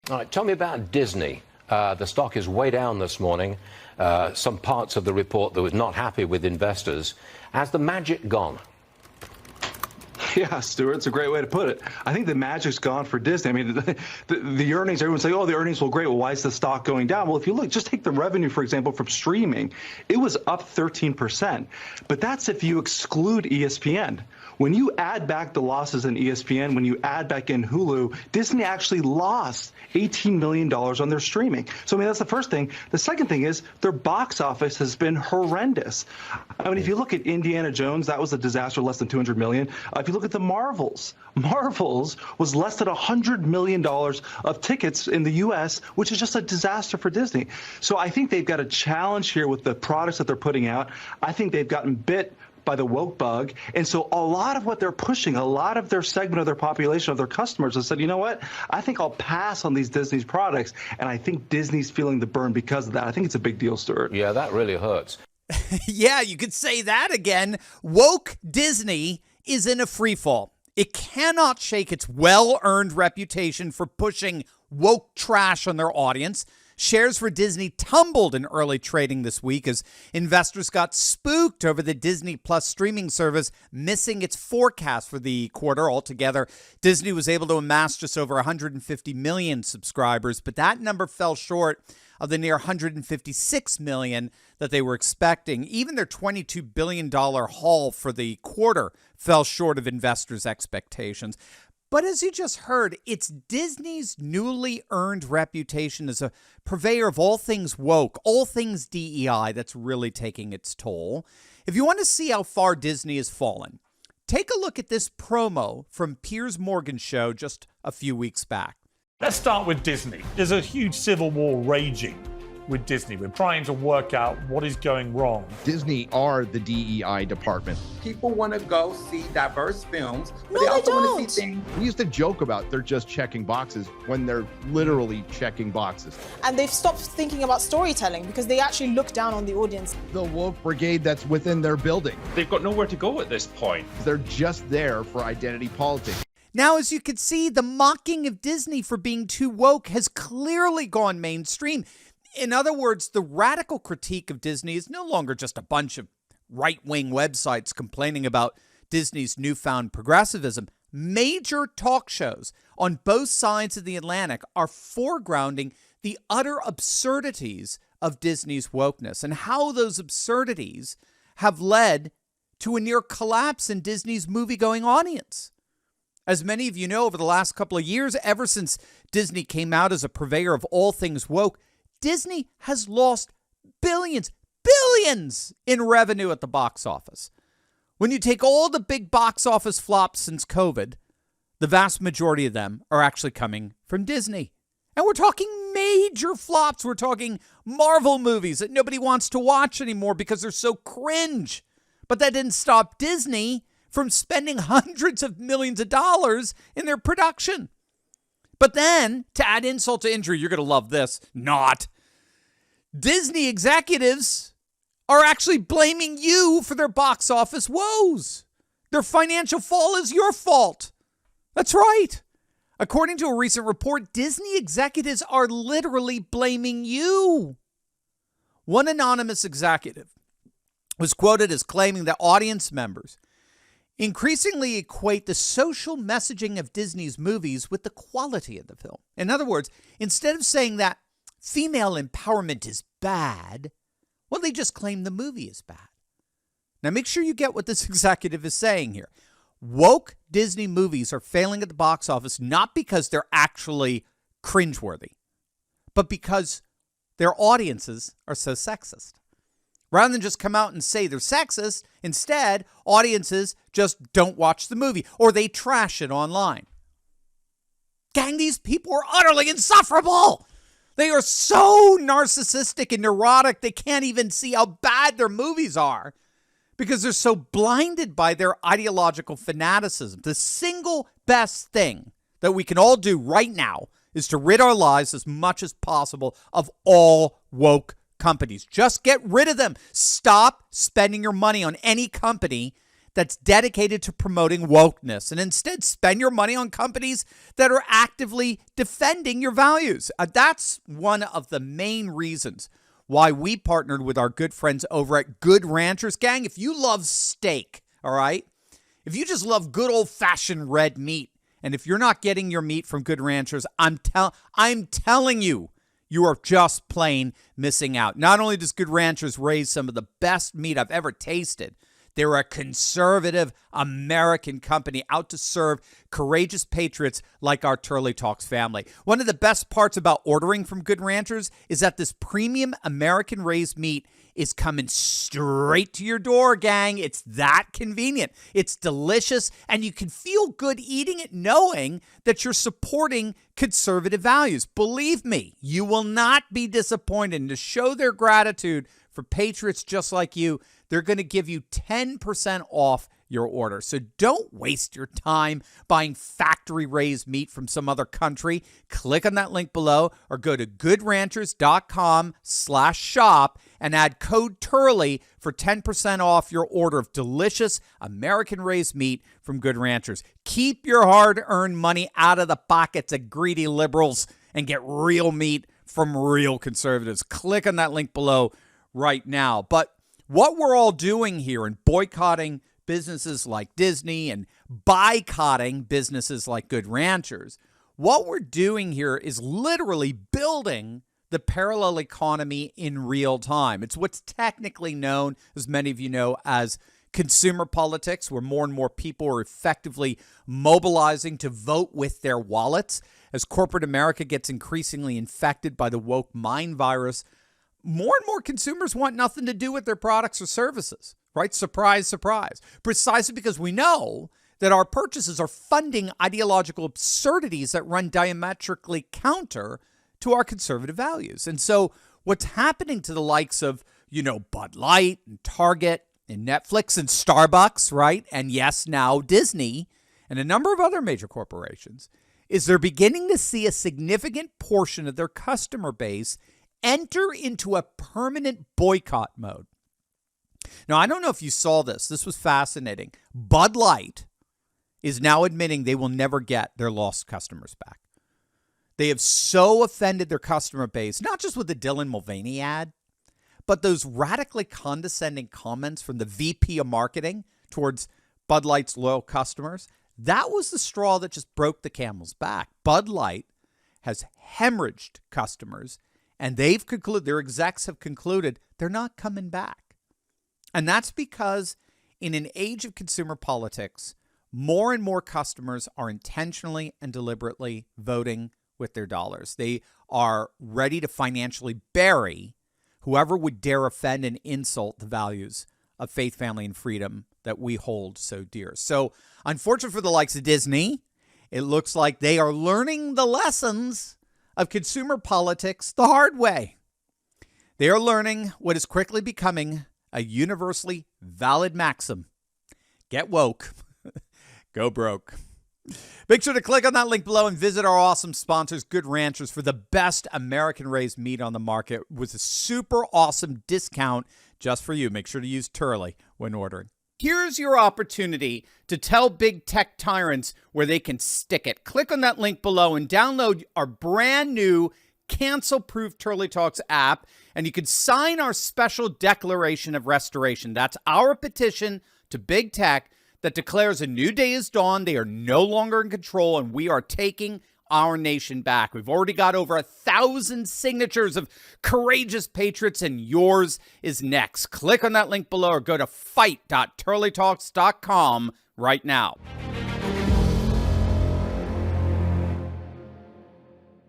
All right, tell me about Disney. The stock is way down this morning. Some parts of the report that was not happy with investors. Has the magic gone? Yeah, Stuart, it's a great way to put it. I think the magic's gone for Disney. I mean, the earnings, everyone's saying, oh, the earnings were great. Well, why is the stock going down? Well, if you look, just take the revenue, for example, from streaming. It was up 13%. But that's if you exclude ESPN. When you add back the losses in ESPN, when you add back in Hulu, Disney actually lost $18 million on their streaming. So, I mean, that's the first thing. The second thing is their box office has been horrendous. I mean, if you look at Indiana Jones, that was a disaster, less than $200 million. If you look at the Marvels was less than $100 million of tickets in the U.S., which is just a disaster for Disney. So I think they've got a challenge here with the products that they're putting out. I think they've gotten bit by the woke bug. And so a lot of what they're pushing, a lot of their segment of their population, of their customers have said, you know what, I think I'll pass on these Disney's products. And I think Disney's feeling the burn because of that. I think it's a big deal, Stuart. Yeah, that really hurts. Yeah, you could say that again. Woke Disney is in a free fall. It cannot shake its well-earned reputation for pushing woke trash on their audience. Shares for Disney tumbled in early trading this week as investors got spooked over the Disney Plus streaming service missing its forecast for the quarter altogether. Disney was able to amass just over 150 million subscribers, but that number fell short of the near 156 million that they were expecting. Even their $22 billion haul for the quarter fell short of investors' expectations. But as you just heard, it's Disney's newly earned reputation as a purveyor of all things woke, all things DEI, that's really taking its toll. If you want to see how far Disney has fallen, take a look at this promo from Piers Morgan's show just a few weeks back. Let's start with Disney. There's a huge civil war raging with Disney. We're trying to work out what is going wrong. Disney are the DEI department. People want to go see diverse films, but No, they they also want don't. to see things. We used to joke about they're just checking boxes when they're literally checking boxes. And they've stopped thinking about storytelling because they actually look down on the audience. The woke brigade that's within their building, They've got nowhere to go at this point. they're just there for identity politics. Now, as you can see, the mocking of Disney for being too woke has clearly gone mainstream. In other words, the radical critique of Disney is no longer just a bunch of right-wing websites complaining about Disney's newfound progressivism. Major talk shows on both sides of the Atlantic are foregrounding the utter absurdities of Disney's wokeness and how those absurdities have led to a near collapse in Disney's movie-going audience. As many of you know, over the last couple of years, ever since Disney came out as a purveyor of all things woke, Disney has lost billions in revenue at the box office. When you take all the big box office flops since COVID, the vast majority of them are actually coming from Disney. And we're talking major flops. We're talking Marvel movies that nobody wants to watch anymore because they're so cringe. But that didn't stop Disney from spending hundreds of millions of dollars in their production. But then, to add insult to injury, you're going to love this. Not. Disney executives are actually blaming you for their box office woes. Their financial fall is your fault. That's right. According to a recent report, Disney executives are literally blaming you. One anonymous executive was quoted as claiming that audience members increasingly equate the social messaging of Disney's movies with the quality of the film. In other words, instead of saying that female empowerment is bad, well, they just claim the movie is bad. Now, make sure you get what this executive is saying here. Woke Disney movies are failing at the box office not because they're actually cringeworthy, but because their audiences are so sexist. Rather than just come out and say they're sexist, instead, audiences just don't watch the movie or they trash it online. Gang, these people are utterly insufferable. They are so narcissistic and neurotic, they can't even see how bad their movies are because they're so blinded by their ideological fanaticism. The single best thing that we can all do right now is to rid our lives as much as possible of all woke companies. Just get rid of them. Stop spending your money on any company that's dedicated to promoting wokeness, and instead spend your money on companies that are actively defending your values. That's one of the main reasons why we partnered with our good friends over at Good Ranchers. Gang, if you love steak, all right, if you just love good old-fashioned red meat, and if you're not getting your meat from Good Ranchers, I'm telling you, you are just plain missing out. Not only does Good Ranchers raise some of the best meat I've ever tasted, they're a conservative American company out to serve courageous patriots like our Turley Talks family. One of the best parts about ordering from Good Ranchers is that this premium American-raised meat is coming straight to your door, gang. It's that convenient. It's delicious, and you can feel good eating it knowing that you're supporting conservative values. Believe me, you will not be disappointed. And to show their gratitude for patriots just like you, they're going to give you 10% off your order. So don't waste your time buying factory-raised meat from some other country. Click on that link below or go to goodranchers.com/shop and add code Turley for 10% off your order of delicious American-raised meat from Good Ranchers. Keep your hard-earned money out of the pockets of greedy liberals and get real meat from real conservatives. Click on that link below right now. But what we're all doing here in boycotting businesses like Disney and boycotting businesses like Good Ranchers, what we're doing here is literally building the parallel economy in real time. It's what's technically known, as many of you know, as consumer politics, where more and more people are effectively mobilizing to vote with their wallets. As corporate America gets increasingly infected by the woke mind virus, more and more consumers want nothing to do with their products or services, right? Surprise, surprise. Precisely because we know that our purchases are funding ideological absurdities that run diametrically counter to our conservative values. And so what's happening to the likes of, Bud Light and Target and Netflix and Starbucks, right? And yes, now Disney and a number of other major corporations is they're beginning to see a significant portion of their customer base enter into a permanent boycott mode. Now, I don't know if you saw this. This was fascinating. Bud Light is now admitting they will never get their lost customers back. They have so offended their customer base, not just with the Dylan Mulvaney ad, but those radically condescending comments from the VP of marketing towards Bud Light's loyal customers. That was the straw that just broke the camel's back. Bud Light has hemorrhaged customers, and they've concluded, their execs have concluded, they're not coming back. And that's because in an age of consumer politics, more and more customers are intentionally and deliberately voting with their dollars. They are ready to financially bury whoever would dare offend and insult the values of faith, family, and freedom that we hold so dear. So, unfortunately for the likes of Disney, it looks like they are learning the lessons of consumer politics the hard way. They are learning what is quickly becoming a universally valid maxim. Get woke. Go broke. Make sure to click on that link below and visit our awesome sponsors, Good Ranchers, for the best American-raised meat on the market with a super awesome discount just for you. Make sure to use Turley when ordering. Here's your opportunity to tell big tech tyrants where they can stick it. Click on that link below and download our brand new cancel-proof Turley Talks app, and you can sign our special declaration of restoration. That's our petition to big tech that declares a new day is dawned. They are no longer in control, and we are taking our nation back. We've already got over 1,000 signatures of courageous patriots, and yours is next. Click on that link below or go to fight.turleytalks.com right now.